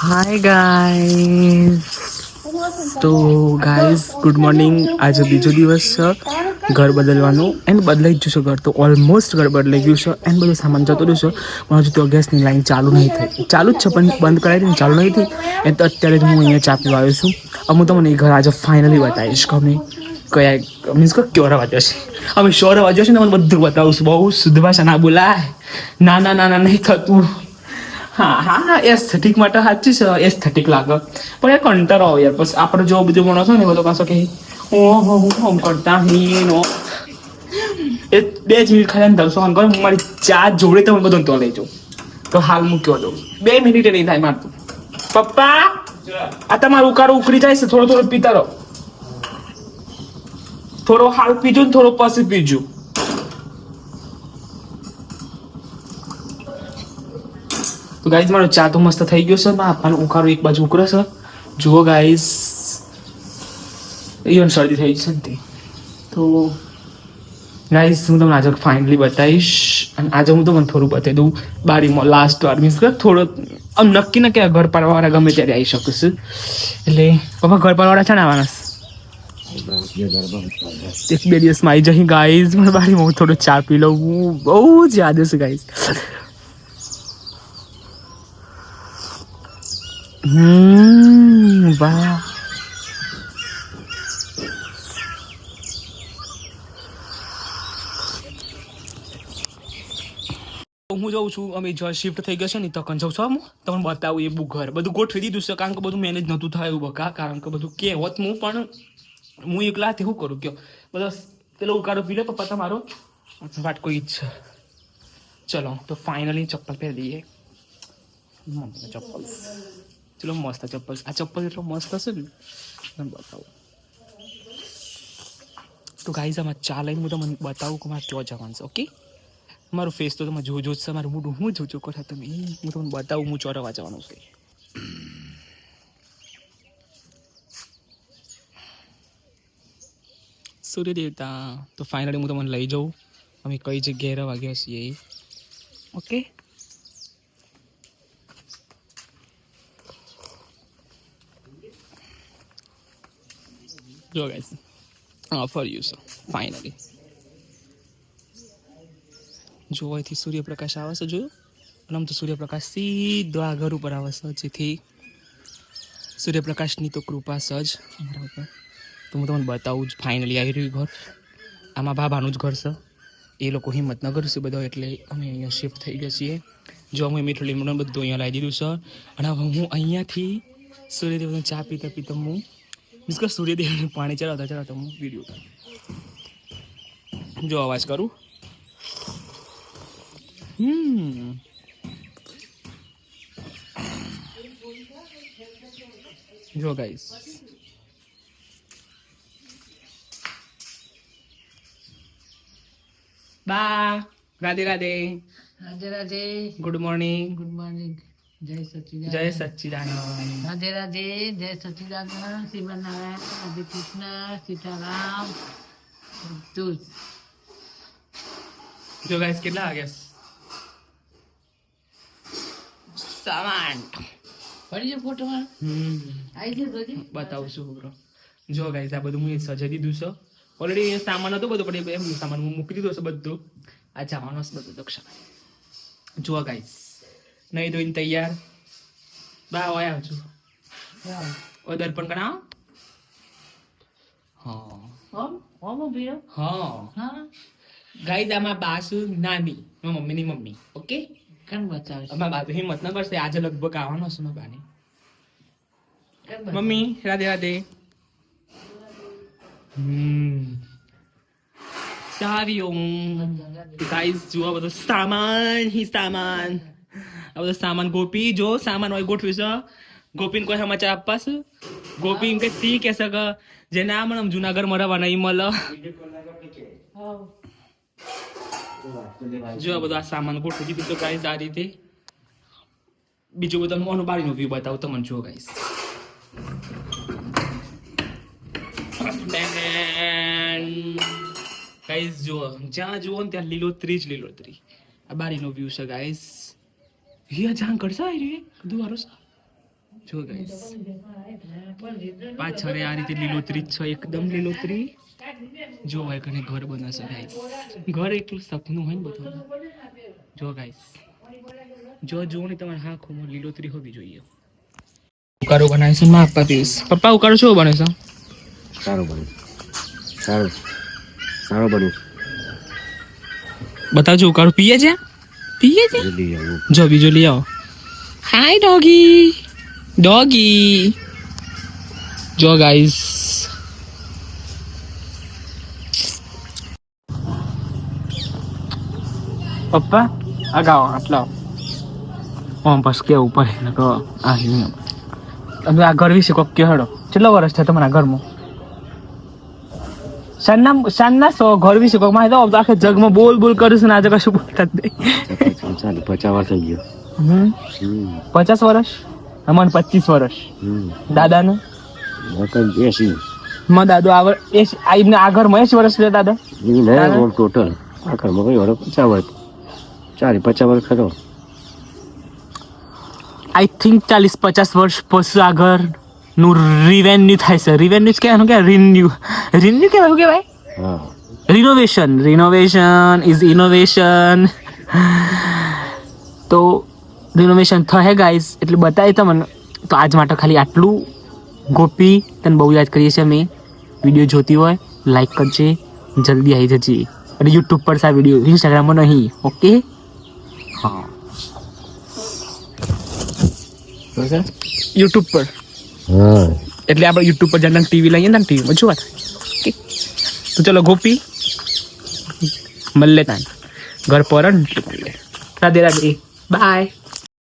હાય guys. તો guys good morning. આજે બીજો દિવસ છે ઘર બદલવાનું એન્ડ બદલાઈ જ જશે ઘર તો ઓલમોસ્ટ ઘર બદલાઈ ગયું છે એન્ડ બધું સામાન જતો રહ્યો છે પણ હજુ તો ગેસની લાઈન ચાલુ નહીં થઈ. ચાલુ જ છે પણ બંધ કરાવી હતી ચાલુ નહીં થઈ એન્ડ તો અત્યારે જ હું અહીંયા ચા પીવા આવ્યો છું. હું તમને એ ઘર આજે ફાઇનલી બતાવીશ કે અમે કયા મીન્સ કે ક્યોરા વાગ્યો છે. અમે શ્યોર વાગ્યો છે ને મને બધું બતાવું છું. બહુ શુદ્ધ ભાષા ના બોલાય. ના ના ના ના નહીં થતું. હા હા એસ્થેટિક માટે સાચી છે એસ્થેટિક લાગે પણ એ કંટાળો આવે યાર. પછી આપણે જો બધું માણસો ને બધો પાછો કે ઓહો હું કરતા હીનો એ 2 મિનિટ ખાલી દર્શો હું મારી ચા જોડે તમે બધું તો લઈ જાઉં તો હાલ મૂક્યો દઉં 2 મિનિટ નહીં થાય મારતું. પપ્પા આ તમારું ઉકાળો ઉકળી જાય છે થોડો થોડો પીતા રહો. થોડો હાલ પીજો ને થોડો પછી પીજો. તો ગાઈઝ મારો ચા તો મસ્ત થઈ ગયો છે ને આપવાનો ઉકાળો એક બાજુ ઉકળે છે. જુઓ ગાઈઝ ઈવન શરદી થઈ છે ને તો ગાઈઝ હું તમને આજે ફાઇનલી બતાવીશ અને આજે હું તમને થોડું બતાવી દઉં બારીમાં લાસ્ટ વાર મીન્સ કે થોડો આમ નક્કી ના કે ઘર પાડવાવાળા ગમે ત્યારે આવી શકું છું. એટલે પપ્પા ઘર પાડવાવાળા છે ને આવવાના 1-2 દિવસમાં આવી જઈ. ગાઈઝ મને બારીમાં હું થોડો ચા પી લઉં. બહુ જ યાદ છે ગાઈઝ. વાહ હું જાઉં છું. અમે જો શિફ્ટ થઈ ગયો છે ને તો કન જાઉં છું. તમને બતાવું એ ઘર બધું ગોઠવી દીધું છે કારણ કે બધું મેનેજ નહોતું થયું બકા કારણ કે બધું કે હોત હું પણ હું એકલાથી શું કરું કયો બધા પેલો ઉકાળો પી લે પપ્પા તમારો વાટ કોઈ ઈચ્છા. ચલો તો ફાઇનલી ચપ્પલ પહેરી દઈએ. ચપ્પલ ચલો મસ્ત ચપ્પલ. આ ચપ્પલ એટલો મસ્ત હશે ને તમને બતાવું. તો ગાઈઝ આમાં ચા લઈને હું તમને બતાવું કે મારે ક્યાં જવાનું છે. ઓકે મારું ફેસ તો તમે જોજો જ છે. મારું મોઢું હું જોજો કરો તમે હું તમને બતાવું હું ચોરવા જવાનું છે. સૂર્ય દેવતા તો ફાઇનલી હું તમને લઈ જાઉં અમે કઈ જગ્યાએ રહેવા ગયા છીએ. ઓકે જો guys for you sir finally જો અહીંથી સૂર્યપ્રકાશ આવે છે જોયું અને આમ તો સૂર્યપ્રકાશ સીધો આ ઘર ઉપર આવે છે જેથી સૂર્યપ્રકાશની તો કૃપા સજ અમારા ઉપર. તો હું તમને બતાવું જ ફાઇનલી આવી રહ્યું ઘર. આમાં બાબાનું જ ઘર છે. એ લોકો હિંમતનગર છે બધા એટલે અમે અહીંયા શિફ્ટ થઈ ગયા છીએ. જો અમે મીઠું લીમડો બધું અહીંયા લાવી દીધું છે અને હવે હું અહીંયાથી સૂર્યદેવને ચા પીતા પીતા હું મીન્સ કે સૂર્યદેવને પાણી ચડાવતા ચડાવતા હું વિડીયો જો અવાજ કરું. જો ગાઈસ બા Radhe Radhe Radhe Radhe. Good morning. Good morning. જય સચ્ચિદાનંદ. જય સચ્ચિદાનંદ. રાધે રાધે. જય સચ્ચિદાનંદ. શિવનારાયણ રાધે કૃષ્ણ સીતારામ બધું જો ગાઈસ કેટલા વાગ્યા સામાન પડી જાય ફોટોમાં આવી છે બધી બતાવું છું બ્રો. જો ગાઈસ આ બધું હું સજાઈ દીધું છે ઓલરેડી. સામાન હતો બધું પણ એમ સામાન હું મૂકી દીધો છે બધું. આ જવાનો છે બધું દક્ષિણા. જો ગાઈસ નહીં ધોઈને તૈયાર બા આવ્યા છું. દર્પણ કરાવો. હા ઓમ ઉભી હા હા ગાઈસ આમાં બાસુ નાની મમ્મીની મમ્મી. ઓકે કેમ બતાવે અમારા બા તો હિંમત ન કરશે આજે લગભગ આવવાનો છે મારા બાને. મમ્મી રાધે રાધે. ચાવીઓ ગાઈસ જુઓ બધો સામાન સામાન આ બધો સામાન. ગોપી જો સામાન હોય ગોઠવી છે. ગોપીને કોઈ સમાચાર આપવા છે. ગોપી કે તી કે સક જે ના મને જુનાગઢ મરવા નહીં મળે. જો આ બધો આ સામાન ગોઠવી દીધું તો ગાઈસ આ રીતે. બીજું બધું મોનું બારીનો વ્યૂ બતાવું તમને. જો ગાઈસ ગાઈસ જુઓ જ્યાં જુઓ ને ત્યાં લીલોતરી જ લીલોતરી. આ બારીનો વ્યૂ છે ગાઈસ. હિયા જાણ કરશા આવી રહી દુવારો સા જો ગાઈસ પાછળ આ રીતે લીલોતરી જ છે, એકદમ લીલોતરી. જો હોય કને ઘર બનાવશે ગાઈસ. ઘર એટલું સપનું હોય ને બધું. જો ગાઈસ જો ને તમારે હા ખુમો લીલોતરી હોવી જોઈએ. ઉકાળો બનાવે છે માં આપવા પીસ. પપ્પા ઉકાળો શું બને છે? સારું બન્યું, સારું બન્યું. બતાવજો ઉકાળો પીએ છે? જલ્દી આવું. જો બીજો લઈ આવો. હાય ડોગી. જો ગાઈસ પપ્પા આગાઓ આટલા ઓમ બસ કેવું પડે ને કહો આ નિયમ. તમે આ ઘર વિશે કોક કહેડો. કેટલા વર્ષ થયા તમારા ઘરમાં? સાંજના ઘર વિશે કોક માહિતી આપો. આખે જગમાં બોલ કરું છું ને આજે કશું બોલતા જ નહીં. 50 વર્ષ થઈ ગયો. 50 વર્ષ? અમને 25 વર્ષ. દાદાને? 80. માં દાદો આ ઘરમાં 80 વર્ષ થયા દાદા? ટોટલ આ ઘરમાં કઈ વર્ષ 50 વર્ષ 50 વર્ષ ખરો. આઈ થિંક 40-50 વર્ષ પછી આ ઘરનું રિવેન્યુ થાય છે. રિવેન્યુ જ કહેવાનું કે રિન્યુ કહેવાય? હા, રિનોવેશન ઇઝ ઇનોવેશન. તો રિનોવેશન થશે ગાઈઝ એટલે બતાવી તમને. તો આજ માટે ખાલી આટલું. ગોપી તને બહુ યાદ કરીએ છીએ અમે. વિડીયો જોતી હોય લાઈક કરજે, જલ્દી આવી જજે. અને યુટ્યુબ પર આ વિડીયો, ઇન્સ્ટાગ્રામમાં નહીં. ઓકે હા યુટ્યુબ પર. હા, એટલે આપણે યુટ્યુબ પર જઈને ટીવી લઈએ ને ટીવીમાં જોવા થાય. ઓકે તો ચલો ગોપી મળે તાન ઘર પર રાધે બાય.